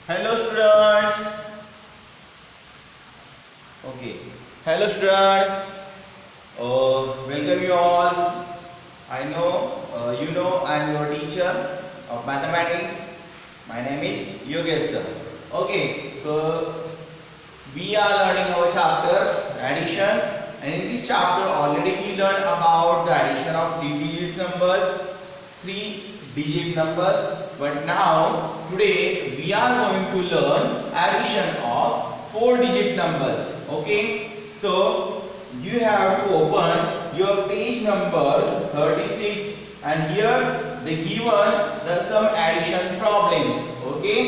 Hello students. Okay. Hello students. Welcome you all. I know I am your teacher of mathematics. My name is Yogesh sir. Okay. So we are learning our chapter addition, and in this chapter already we learned about the addition of three digit numbers, but now today we are going to learn addition of 4-digit numbers. Okay, so you have to open your page number 36, and here they given some addition problems. Okay,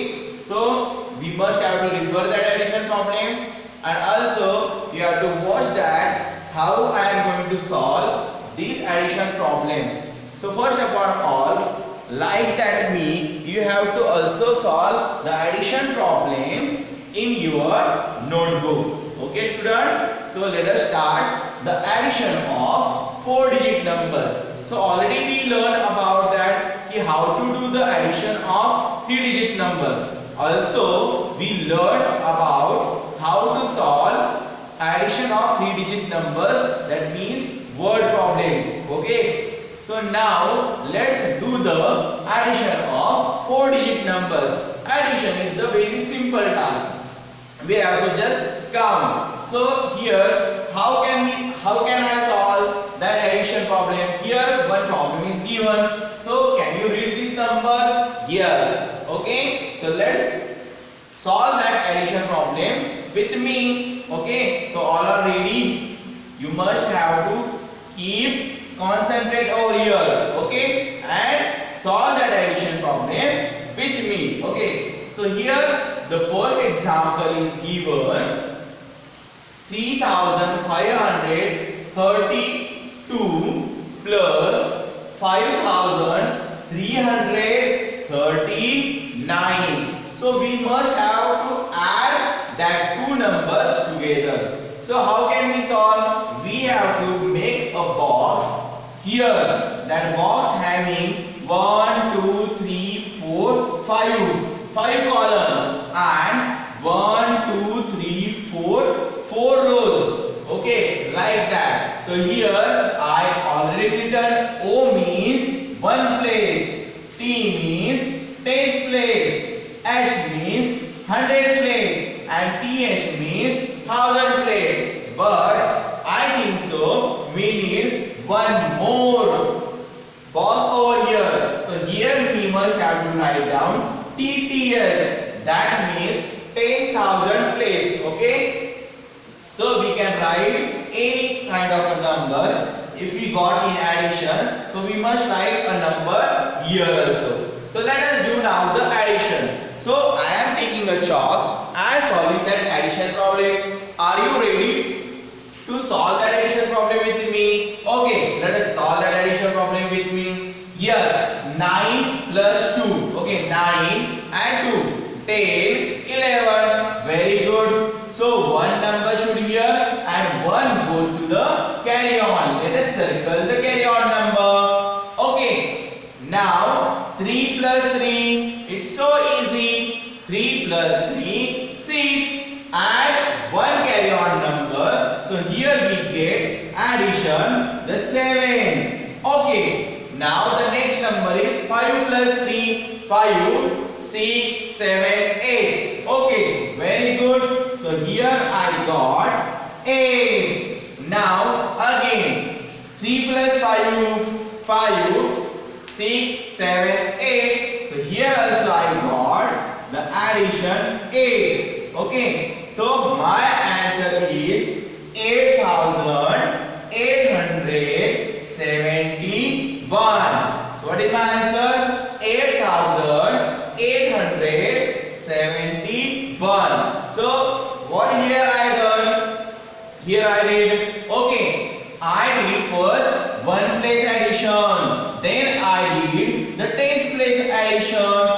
so we must have to refer that addition problems, and also you have to watch that how I am going to solve these addition problems. So first upon all, like that me, you have to also solve the addition problems in your notebook. Okay students, so let us start the addition of 4-digit numbers. So already we learned about that how to do the addition of 3-digit numbers. Also we learned about how to solve addition of 3-digit numbers, that means word problems. Okay, so now let's do the addition of 4-digit numbers. Addition is the very simple task. We have to just count. So here how can I solve that addition problem? Here one problem is given. So can you read this number? Yes. Okay, so let's solve that addition problem with me. Okay, so all are ready? You must have to keep concentrate over here, okay, and solve that addition problem with me. Okay, so here the first example is given 3532 plus 5339. So we must have to add that two numbers together. So how can we solve? We have to make a box here. That box having 1, 2, 3, 4, 5 columns, and 1, 2, 3, 4 rows. Okay, like that. So here I already written O means one place, T means tens place, H means 100 place, and TH means 1000 place. But I think so we need one more box over here. So here we must have to write down TTH, that means 10,000 place. Okay, so we can write any kind of a number if we got in addition. So we must write a number here also. So let us do now the addition. So I am taking a chalk and solving that addition problem. Are you ready to solve that addition problem with me? Okay, let us solve that addition problem with me. Yes, 9 plus 2. Okay, 9 and 2. 10, 11. Very good. So one number should here and one goes to the carry on. Let us circle the carry on number. Okay, now 3 plus 3. It's so easy. 3 plus 3, 6. And one carry on number. So here we get addition, the 7. Okay, now the next number is 5 plus 3, 5, 6, 7, 8. Okay, very good. So here I got 8. Now again 3 plus 5, 5, 6, 7, 8. So here also I got the addition 8. Okay, so my answer is 8871. So what is my answer? 8871. So what here I done? Here I did. Okay, I did first one place addition, then I did the tens place addition,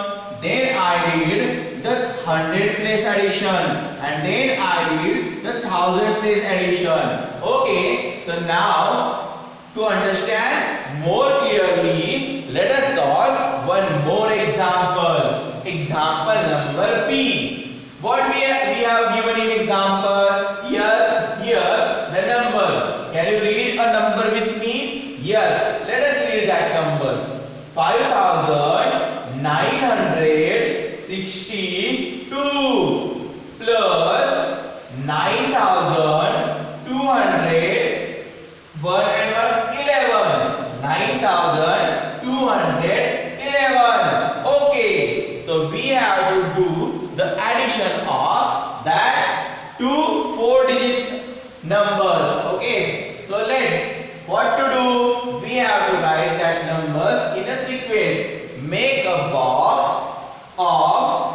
then I did the 100 place addition, and then I did the 1000 place addition. Okay, so now to understand more clearly, let us solve one more example. Example number P. What we have given in example? Yes, here the number. Can you read a number with me? Yes, let us read that number. 5962 plus 9200 1 and 1 11. 9211. Okay, so we have to do the addition of that two 4-digit numbers. Okay, so what to do? We have to write that numbers in a sequence. Make a box of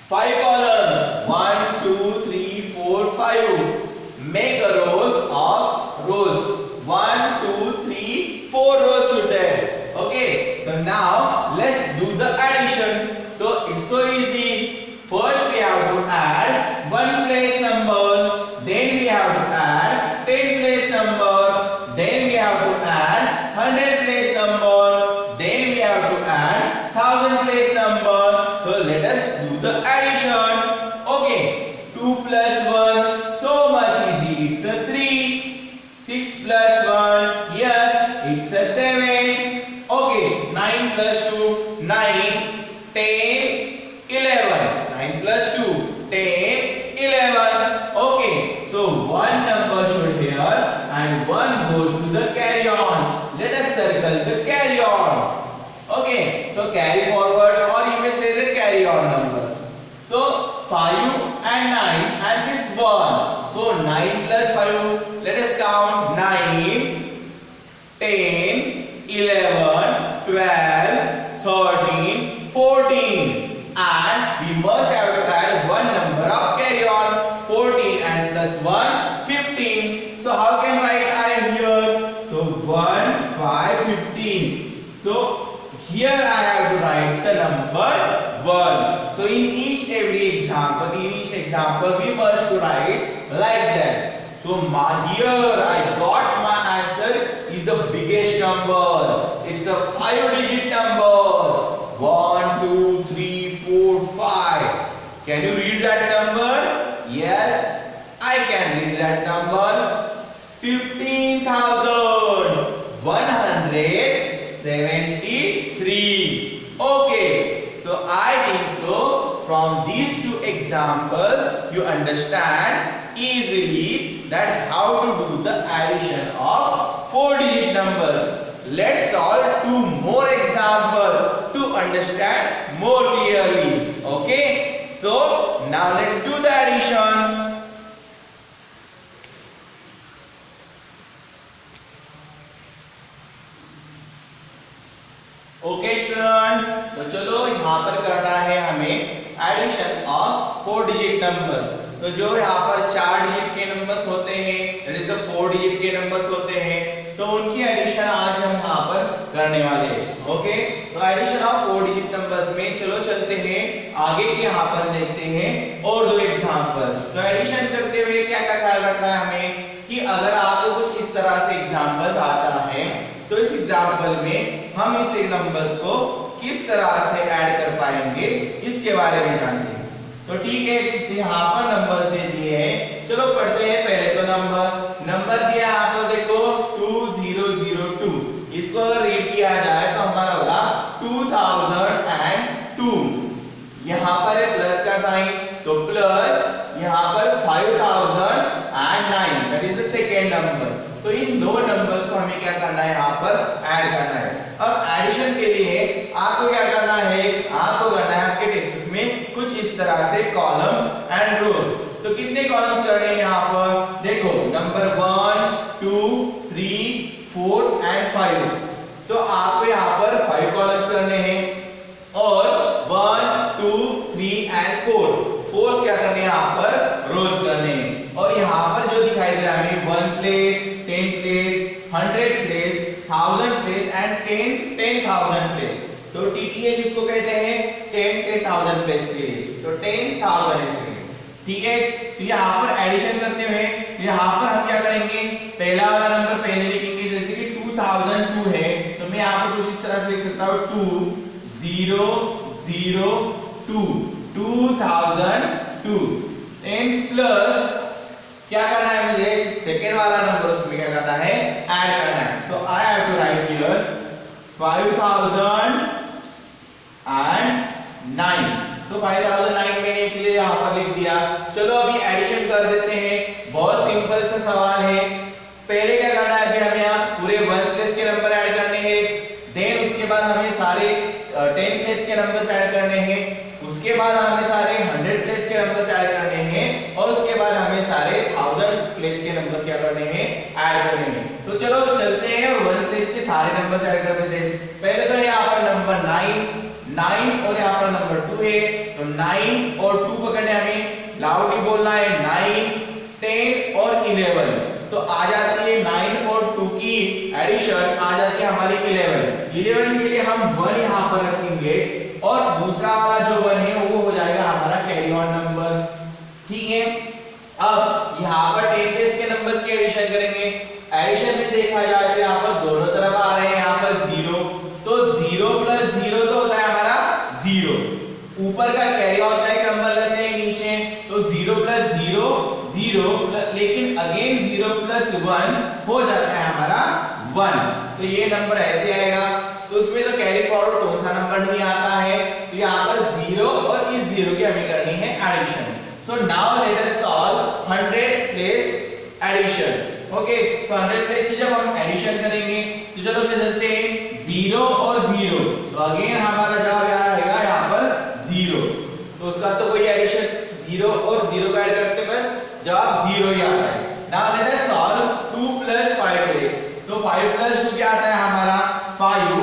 5 columns. 1 2 3 4 5. Make a rows of rows. 1 2 3 4 rows should there. Okay, so now let's do the addition. So it's so easy. First we have to add 1 place number, then we have to add 10 place number, then we have to add 100 place number, then we have to add 1000 place number. So let us do the addition. Okay, 2 plus 1, so much easy, it's a 3. 6 plus 1, yes, it's a 7. Okay, 9 plus 2, 9. 10, 11. 9 plus 2, 10, 11. Okay, so one number should here and one goes to the carry on. Let us circle the carry on. Okay, so carry forward, or you may say the carry on number. So 5 and 9 and this 1. So 9 plus 5, let us count. 9, 10, 11, 12, 13, 14. And we must have to add one number of carry on. 14 and plus 1, 15. So how can write I here? So 1, 5, 15. So here I have to write the number 1. So in every example we must to write like that. So here I got my answer is the biggest number. It's a 5-digit numbers. 1, 2, 3, 4, 5. Can you read that number? Yes, I can read that number. 15,173. Okay, so I think so from these two examples you understand easily that how to do the addition of 4-digit numbers. Let's solve 2 more examples to understand more clearly. Okay, so now let's do the addition. Okay student, तो चलो यहाँ पर करना है हमें addition of 4-digit numbers. तो जो यहाँ पर 4 डिजिट के नंबर्स होते हैं, दैट इज द 4 डिजिट के नंबर्स होते हैं, तो उनकी एडिशन आज हम यहाँ पर करने वाले हैं। ओके, तो एडिशन ऑफ 4 डिजिट नंबर्स में चलो चलते हैं आगे के, यहाँ पर देखते हैं और 2 एग्जांपल्स। तो एडिशन करते हुए क्या क्या ख्याल रखना है हमें कि अगर आपको कुछ इस तरह से एग्जांपल्स आता है तो इस एग्जांपल में हम इस नंबर्स को किस तरह से ऐड कर पाएंगे इसके बारे में जानते हैं। तो ठीक है, यहाँ पर नंबर्स दे दिए हैं, चलो पढ़ते हैं। पहले तो नंबर दिया आपको देखो 2002, इसको अगर रीड किया जाए तो हमारा होगा 2002। यहाँ पर है प्लस का साइन, तो प्लस यहाँ पर 5009, that is the second number. तो इन 2 नंबर्स को हमें क्या करना है, यहाँ पर ऐड करना है। अब एडिशन के लिए आपको क्या करना है, आपको करना है आपके टेक्स्ट में कुछ इस तरह से कॉलम्स एंड रोज। तो कितने कॉलम्स करने हैं यहाँ पर देखो, नंबर 1 2 3 4 एंड 5। तो आपको यहाँ पर 5 कॉलम्स करने हैं और 1 2 3 एंड 4 क्या करने हैं यहाँ पर रोज करने हैं। और यहाँ पर जो दिखाई दे रहा है 1 place, 10 place, 100 place, 1000 place and 10,000 place. तो TTH इसको कहते हैं 10,000 प्लेस के लिए, तो 10,000 इसके लिए। ठीक है, तो यहाँ पर एडिशन करते हुए यहाँ पर हम क्या करेंगे, पहला वाला नंबर पहले लिखेंगे, जैसे कि 2002 है तो मैं यहाँ पर कुछ इस तरह से लिख सकता हूँ 2002। 2002 एंड प्लस क्या करना है मुझे, सेकेंड वाला नंबर उसमें क्या करना है, ऐड करना है। So I have to write here 5009। तो 5009 मैंने इसलिए यहाँ पर लिख दिया। चलो अभी एडिशन कर देते हैं, बहुत सिंपल सा सवाल है। पहले क्या करना है, फिर हमें यहाँ पूरे 1 प्लेस के नंबर ऐड करने हैं, देन उसके बाद हमें सारे 10 प्लेस के नंबर्स ऐड करने हैं, उसके बाद हमें सारे 100 प्लेस के नंबर्स ऐड करने हैं, और उसके बाद हमें सारे 1000 प्लेस के नंबर्स क्या करने हैं, ऐड करने हैं। तो चलो चलते हैं 1 प्लेस के सारे नंबर्स ऐड कर देते हैं। पहले तो यहाँ पर नंबर 9 और यहाँ पर नंबर 2 है, तो 9 और 2 पकड़ने हमें लाउडली बोलना है, 9 10 और 11। तो आ जाती है 9 और 2 की एडिशन आ जाती है हमारी 11 के लिए हम 1 यहाँ पर रखेंगे, और दूसरा वाला जो 1 है वो हो जाएगा हमारा कैरी ऑन नंबर। ठीक है, अब यहाँ पर 10 प्लेस के नंबर्स की एडिशन करेंगे। एडिशन में देखा जाए तो यहाँ पर दोनों तरफ आ रहे हैं यहाँ पर 0, तो 0 प्लस 0 तो होता है हमारा 0। ऊपर का कैरी ऑन का एक नंबर लेते हैं नीचे, तो 0 प्लस 0 0, लेकिन अगेन 0 प्लस 1 हो जाता है हमारा 1। तो ये नंबर ऐसे आएगा। तो उसमें तो कैरी फॉरवर्ड कौन सा नंबर नहीं आता है, तो यहाँ पर 0 और इस 0 की हमें करनी है addition. So now let us solve 100 place addition. Okay, तो 100 प्लेस की जब हम एडिशन करेंगे तो चलो फिर चलते हैं 0 और 0, तो अगेन हमारा जवाब आएगा यहाँ पर 0। तो उसका तो कोई एडिशन 0 और 0 का ऐड करते पर जवाब 0 ही आता है। Now let us solve 2 plus 5 है, तो 5 प्लस 2 क्या आता है हमारा 5,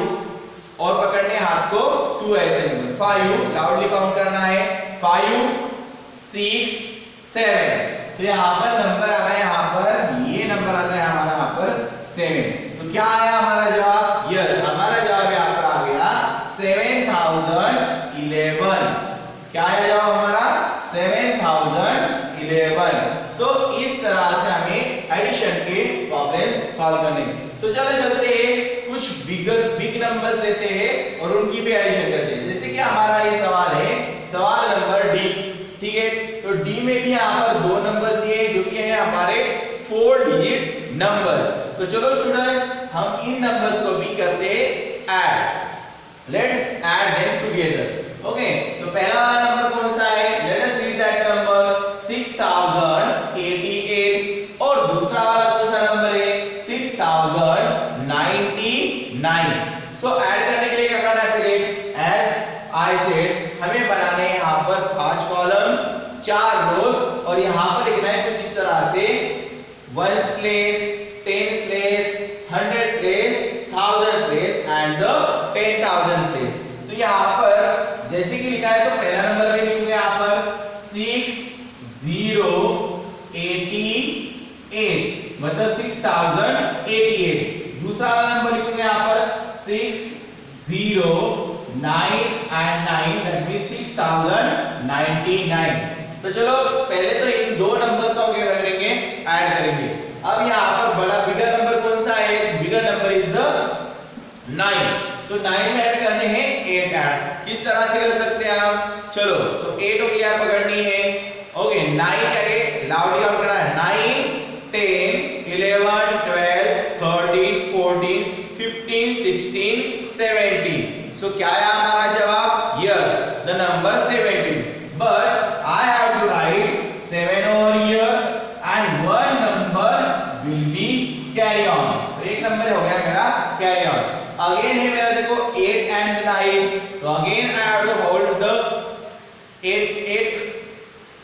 और पकड़ने हाथ को 2 ऐसे 5 लाउडली काउंट करना है, 5 6 7। तो यहाँ पर नंबर आ रहा है, यहाँ पर ये नंबर आता है हमारा यहाँ पर 7। तो क्या आया हमारा जवाब, यस हमारा जवाब यहाँ पर आ गया 7011। क्या आया जवाब हमारा 7011। सो इस तरह से हमें एडिशन के प्रॉब्लम सॉल्व करने। तो चलो चलते हैं कुछ बिग नंबर्स लेते हैं और उनकी भी एडिशन करते हैं। जैसे कि हमारा ये सवाल है, सवाल नंबर डी। ठीक है, तो डी में भी यहाँ पर 2 नंबर्स दिए हैं जो कि है हमारे 4 डिजिट नंबर्स। तो चलो स्टूडेंट्स हम इन नंबर्स को भी करते हैं add. Let's add them together. Okay, तो पहला वाला नंबर कौन सा है, let us read that number 6088, और दूसरा वाला कौन सा नंबर है 6099। सो ऐड करने के लिए क्या करना है, पहले एज आई सेड हमें बनाने हैं यहाँ पर 5 कॉलम्स 4 रोज, और यहाँ पर लिखना है कुछ इस तरह से 1 place 10 place 100 place 1000 place and the 10,000 place. तो यहाँ पर जैसे कि लिखा है, तो पहला नंबर में लिखूंगा यहाँ पर 6088, मतलब 6088। दूसरा वाला नंबर लिखूंगा यहाँ पर 609 and 9, that means 6099। तो चलो पहले तो इन 2 नंबर्स को हम क्या करेंगे, ऐड करेंगे। अब यहाँ पर बड़ा बिगर नंबर कौन सा है, बिगर नंबर इज द 9। तो 9 में ऐड करने हैं 8 ऐड। किस तरह से कर सकते हैं हम, चलो तो 8 उंगलियां पकड़नी है। ओके, 9 करके लाउडली काउंट करना है, 9 10 11 12 13 14 15 16 17। सो क्या है हमारा जवाब, yes the number 17। But I have to write 7 over here and 1 number will be carry on. तो एक नंबर हो गया मेरा कैरी ऑन। अगेन है मेरा देखो 8 and 9, तो again I have to hold the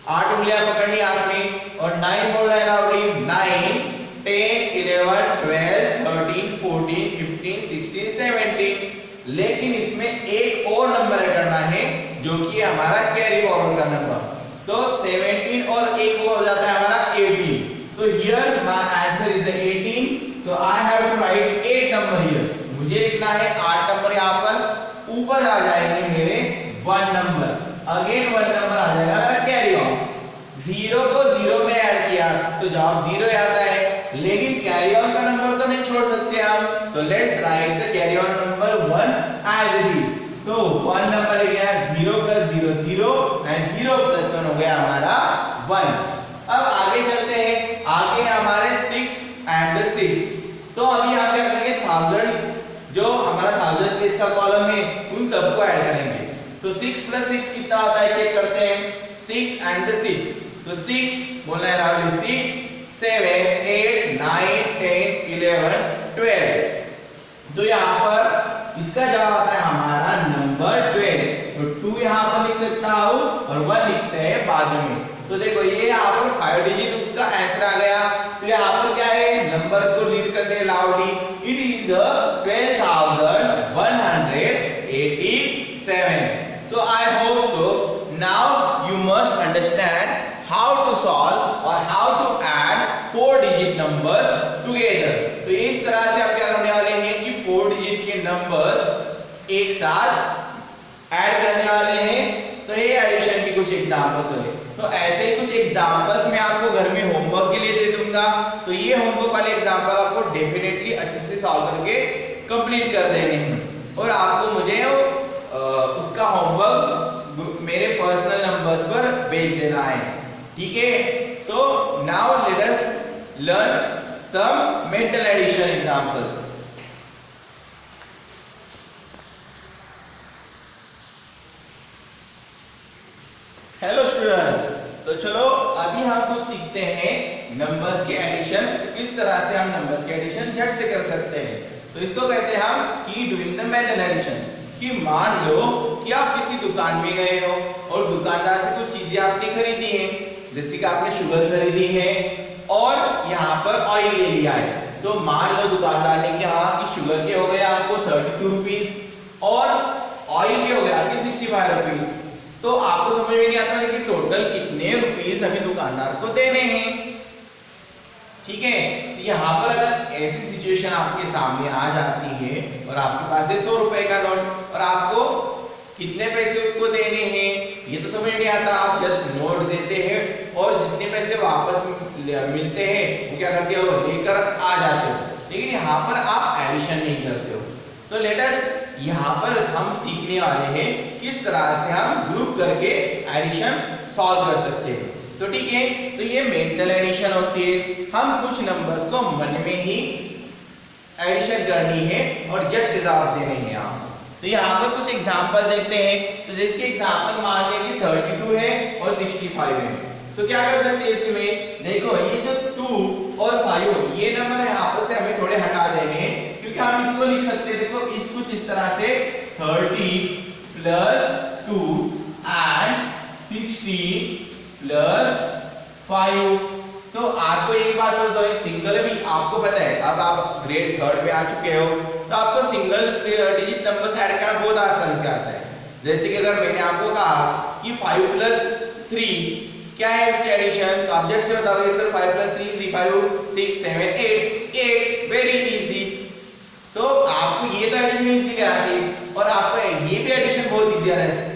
8 उंगलियां पकड़नी हाथ में, और 9 बोलना है लाउडली, 9 10 11 12 13 14 15 16 17। लेकिन इसमें एक और नंबर ऐड करना है जो कि हमारा कैरी फॉरवर्ड का नंबर। तो 17 और एक हो जाता है हमारा 18। तो here my answer is the 18। So I have to write 8 number here. मुझे लिखना है 8 नंबर यहाँ पर, ऊपर आ जाएंगे मेरे 1 नंबर, अगेन 1 नंबर आ जाएगा मेरा कैरी ऑन। 0 को 0 में ऐड किया तो जवाब 0 आता है, लेकिन कैरी ऑन का नंबर तो नहीं छोड़ सकते हम। तो let's write the carry on number 1 as it is. So 1 number गया 0 + 0 0 एंड 0 + 1 हो गया हमारा 1। अब आगे चलते हैं, आगे हमारे 6 एंड 6। तो अभी यहाँ पे करेंगे 1000, जो हमारा 1000 प्लेस का कॉलम है उन सबको ऐड करेंगे। तो 6 + 6 कितना आता है चेक करते हैं, 6 एंड 6। तो 6 बोलना है लाउडली, 6 7 8 9 10 11 12। तो यहाँ पर इसका जवाब आता है हमारा नंबर 12। तो 2 यहाँ पर लिख सकता हूँ और 1 लिखते हैं बाद में। तो देखो ये यहाँ पर 5 डिजिट उसका आंसर आ गया। तो यहाँ पर क्या है, नंबर को रीड करते हैं loudly, it is 12,187। So I hope so. Now you must understand how to solve or how to add 4 digit numbers together. तो इस तरह से हम क्या करने वाले हैं कि 4 डिजिट के नंबर्स एक साथ ऐड करने वाले हैं। तो ये एडिशन की कुछ एग्जांपल्स हुए। तो ऐसे ही कुछ एग्जांपल्स मैं आपको घर में होमवर्क के लिए दे दूंगा। तो ये होमवर्क वाले एग्जांपल आपको डेफिनेटली अच्छे से सॉल्व करके कंप्लीट कर देने हैं और आपको मुझे उसका होमवर्क मेरे पर्सनल नंबर्स पर भेज देना है, ठीक है। So now let us learn some mental addition examples. Hello students, तो चलो अभी हम कुछ सीखते हैं नंबर्स के एडिशन, किस तरह से हम नंबर्स के एडिशन झट से कर सकते हैं। तो इसको कहते हैं हम की डूइंग द मेंटल एडिशन। कि मान लो कि आप किसी दुकान में गए हो और दुकानदार से कुछ चीजें आपने खरीदी हैं, जैसे कि आपने शुगर खरीदी है और यहाँ पर ऑयल ले लिया है। तो मान लो दुकानदार ने कहा कि शुगर के हो गए आपको 32 रुपीज और ऑयल के हो गए आपके 65 रुपीज। तो आपको समझ में नहीं आता कि टोटल कितने रुपीस हमें दुकानदार को देने हैं, ठीक है। तो यहाँ पर अगर ऐसी सिचुएशन आपके सामने आ जाती है और आपके पास है 100 रुपए का नोट और आपको कितने पैसे उसको देने हैं ये तो समझ नहीं आता, आप जस्ट नोट देते हैं और जितने पैसे वापस मिलते हैं वो क्या करते हो, लेकर आ जाते हो, लेकिन यहाँ पर आप एडिशन नहीं करते हो। तो लेट अस यहाँ पर हम सीखने वाले हैं किस तरह से हम ग्रुप करके एडिशन सॉल्व कर सकते हैं। तो ठीक है, तो ये मेंटल एडिशन होती है, हम कुछ नंबर्स को मन में ही एडिशन करनी है और झट से जवाब देने हैं आप। तो यहाँ पर कुछ एग्जांपल देखते हैं। तो जिसके एग्जांपल मान लें कि 32 है और 65 है, तो क्या कर सकते हैं इसमें, देखो ये जो 2 और 5 ये नंबर है आपस से हमें थोड़े हटा देने हैं, क्योंकि हम इसको लिख सकते हैं, देखो इस कुछ इस तरह से 30 + 2 एंड 60 + 5। तो आपको एक बात बता दो, सिंगल भी आपको पता है, अब आप ग्रेड 3 में आ चुके हो तो आपको सिंगल डिजिट नंबर्स ऐड करना बहुत आसानी से आता है। जैसे कि अगर मैंने आपको कहा कि 5 + 3 क्या है इसकी एडिशन, तो आप झट से बताओगे सर 5 + 3 = 5 6 7 8 वेरी इजी। तो आपको ये तो एडिशन इजीली आती है और आपको ये भी एडिशन बहुत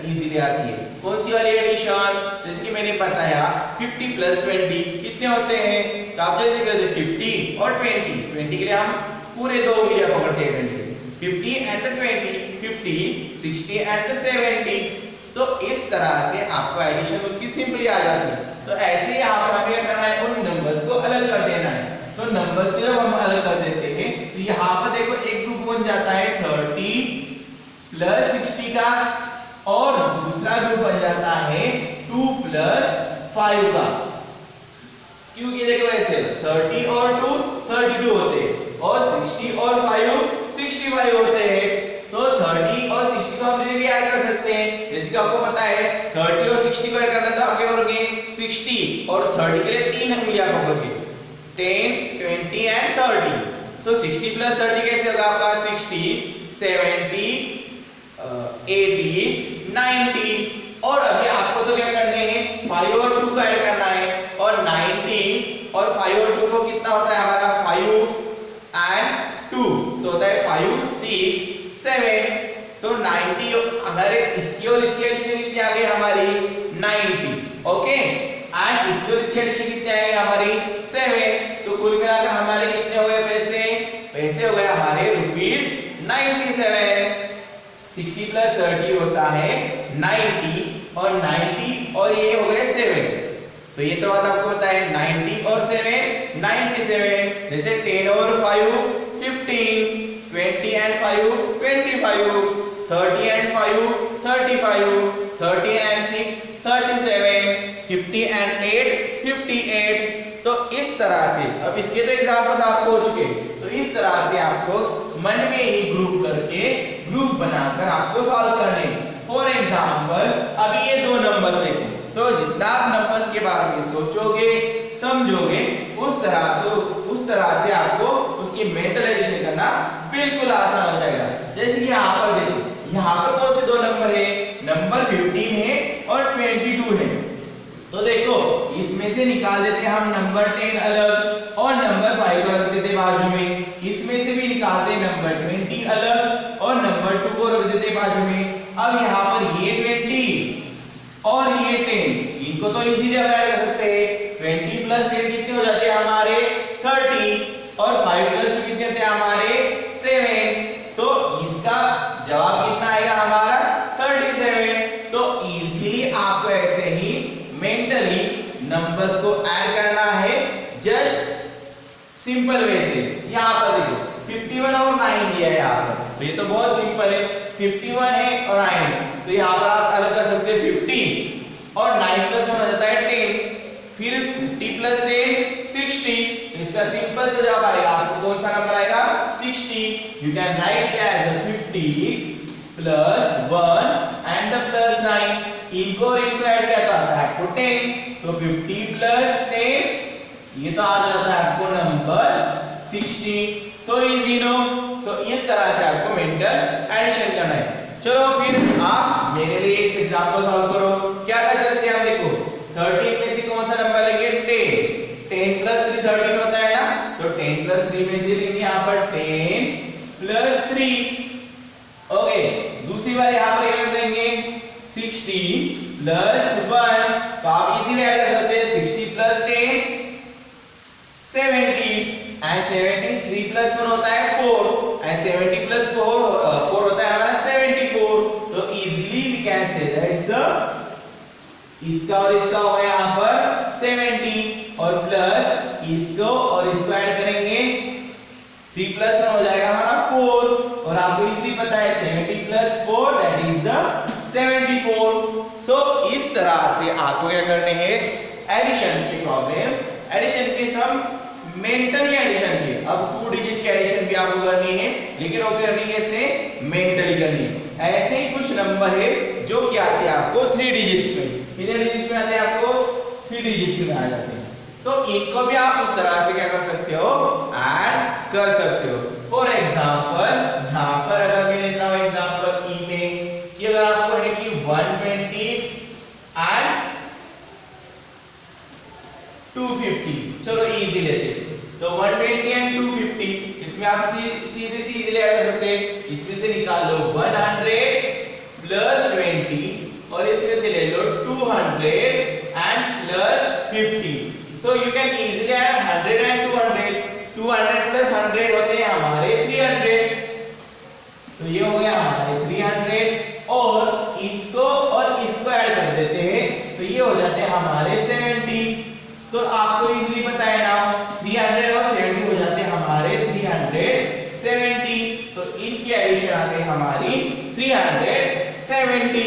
इजीली आती है। कौन सी वाली एडिशन, जैसे कि मैंने बताया 50 + 20 कितने होते हैं, तो आप जल्दी कर दे 50 और 20 के लिए हम पूरे 2 उंगलियां पकड़ते हैं, 50 एंड 20 50 60 एंड 70। तो इस तरह से आपको एडिशन उसकी सिंपली आ जाती है। तो ऐसे ही यहाँ पर हमें क्या करना है, उन नंबर्स को अलग कर देना है। तो नंबर्स को जब हम अलग कर देते हैं तो यहाँ पर देखो एक ग्रुप बन जाता है 30 + 60 का और दूसरा ग्रुप बन जाता है 2 + 5 का, क्योंकि देखो ऐसे 30 और 2 32 होते हैं और 60 और 5 65 होते हैं। तो 30 और 60 को हम धीरे-धीरे ऐड कर सकते हैं। जैसे कि आपको पता है 30 और 60 को ऐड करना तो आप क्या करोगे, 60 और 30 के लिए 3 उंगलियां पकड़ोगे, 10 20 एंड 30। सो 60 + 30 कैसे होगा आपका, 60 70 80 90। और अभी आपको तो क्या करने हैं, 5 और 2 का ऐड करना है और 90 और 5 और 2 को कितना होता है हमारा 5 एंड 2 तो होता है 5 6 7। तो 90 हमारे इसकी और इसकी एडिशन कितनी आ गई हमारी 90, ओके, एंड इसकी और इसकी एडिशन कितनी आ गई हमारी 7। तो कुल मिलाकर हमारे कितने हो गए पैसे हो गए हमारे ₹97। 60 + 30 होता है 90 और 90 और ये हो गए 7। तो ये तो बात आपको पता है 90 और 7 97। जैसे 10 और 5 15, 20 and 5 25, 30 and 5 35, 30 and 6 37, 50 and 8 58। तो इस तरह से, अब इसके तो एग्जांपल्स आपको हो चुके, तो इस तरह से आपको मन में ही ग्रुप बनाकर आपको सॉल्व करने। फॉर एग्जांपल अभी ये दो नंबर्स देखो, तो जितना आप नंबर्स के बारे में सोचोगे समझोगे उस तरह से आपको उसकी मेंटल एडिशन करना बिल्कुल आसान हो जाएगा। जैसे कि यहाँ पर देखो, यहाँ पर कौन से दो नंबर है, नंबर 15 है और 22 है। तो देखो इसमें से निकाल देते हैं हम नंबर 10 अलग और नंबर 5 को रख देते बाजू में। इसमें से भी निकालते हैं नंबर 20 अलग और नंबर 2 को रख देते बाजू में। अब यहाँ पर ये 20 और ये 10, इनको तो इजीली ऐड कर सकते हैं। 20 प्लस 10 कितने हो जाते हैं हमारे 30 और 5 प्लस 2 कितने होते हैं हमारे 7। सो इसका जवाब कितना आएगा हमारा 37। तो इजीली आपको ऐसे ही मेंटली नंबर्स को ऐड करना है, जस्ट सिंपल वे से। यहाँ पर देखो 51 और 9 दिया है यहाँ पर, तो ये तो बहुत सिंपल है। 51 है और 9 है, तो यहाँ पर आप अलग कर सकते हैं 50 और 9 प्लस 1 हो जाता है 10, फिर 50 प्लस 10 60। तो इसका सिंपल सा जवाब आएगा, आपको कौन सा नंबर आएगा 60। You can write as 50 plus 1 and plus 9। इनको ऐड किया तो आता है आपको 10, तो 50 प्लस 10 ये तो आ जाता है आपको number 60। So easy no. So इस तरह से आपको मेंटल एडिशन करना है। चलो फिर आप मेरे लिए इस एग्जांपल सॉल्व करो। क्या कर सकते हैं हम, देखो 13 में से कौन सा नंबर लेंगे 10। 10 प्लस 3 13 होता है ना, तो 10 प्लस 3 में से लेंगे यहाँ पर 10 प्लस 3। ओके, दूसरी बार यहाँ पर क्या करेंगे 60 प्लस 1। तो आप इजीली ऐड कर सकते हैं 60 प्लस 10 70 एंड 70 3 प्लस 1 होता है 4 एंड 70 प्लस 4 होता है हमारा 74। तो easily we can say that इसका और इसका होगा यहाँ पर 70 और प्लस इसको और इसको ऐड करेंगे 3 प्लस 1 हो जाएगा हमारा 4 और आपको इजीली पता है 70 प्लस 4 दैट इज द 74। सो इस तरह से आपको क्या करने हैं एडिशन के प्रॉब्लम्स, एडिशन के सम मेंटली एडिशन के। अब 2 डिजिट की एडिशन भी आपको करनी है, लेकिन वो करनी कैसे मेंटली करनी है। ऐसे ही कुछ नंबर है जो कि आते हैं आपको 3 डिजिट्स में। कितने डिजिट्स में आते हैं आपको 3 डिजिट्स में आ जाते हैं। तो इनको भी आप उस तरह से क्या कर सकते हो ऐड कर सकते हो। फॉर एग्जांपल यहां पर अगर मैं लेता हूं एग्जांपल ई में कि अगर आपको है कि 120 एंड 250, चलो इजी लेते हैं। तो 120 एंड 250 इसमें आप सीधे इजीली ऐड कर सकते हैं। इसमें से निकाल लो 100 प्लस 20 और इसमें से ले लो 200 and plus 50। So you can easily add 100 and 200। 200 plus 100 होते हैं हमारे 300। तो ये हो गया हमारे 300 और इसको ऐड कर देते हैं, तो ये हो जाते हैं हमारे 70। तो आपको इजीली पता है ना 300 और 70 हो जाते हैं हमारे 370। तो इनकी एडिशन आ गई हमारी 370।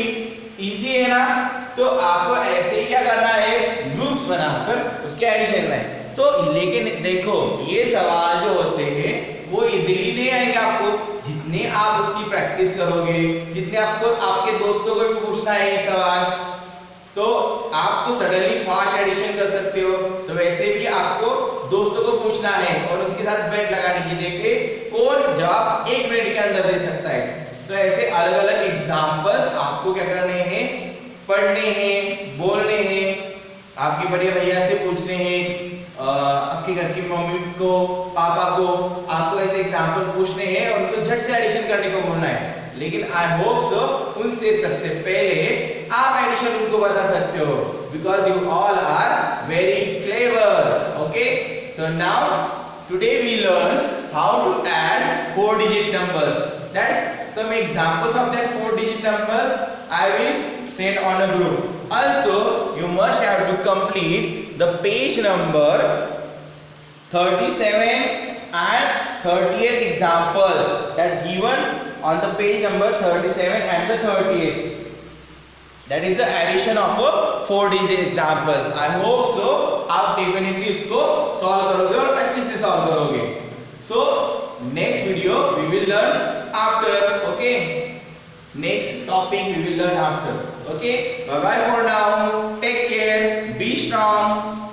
इजी है ना। तो आपको ऐसे ही क्या करना है ग्रुप्स बनाकर उसके एडिशन में। तो लेकिन देखो ये सवाल जो होते हैं वो इजीली नहीं आएंगे आपको, जितने आप उसकी प्रैक्टिस करोगे, जितने आपको आपके दोस्तों को भी पूछना है ये सवाल, तो आप तो सडनली फास्ट एडिशन कर सकते हो। तो वैसे भी आपको दोस्तों को पूछना है और उनके साथ बेट लगाने की, देखे कौन जवाब 1 मिनट के अंदर दे सकता है। तो ऐसे अलग अलग एग्जांपल्स आपको क्या करने हैं पढ़ने हैं, बोलने हैं, आपके बड़े भैया से पूछने हैं, आपके घर की मम्मी को पापा को आपको ऐसे एग्जांपल पूछने हैं और उनको झट से एडिशन करने को बोलना है। लेकिन आई होप सो उनसे सबसे पहले आप एडिशन उनको बता सकते हो, because you all are very clever. Okay, so now today we learn how to add 4 digit numbers. That's some examples of that 4 digit numbers I will send on a group. Also, you must have to complete the page number 37 and 38 examples that given on the page number 37 and the 38. That is the addition of a 4-digit examples. I hope so. आप definitely इसको solve करोगे और अच्छे से solve करोगे. So next video we will learn after. Okay. Next topic we will learn after. Okay. Bye bye for now. Take care. Be strong.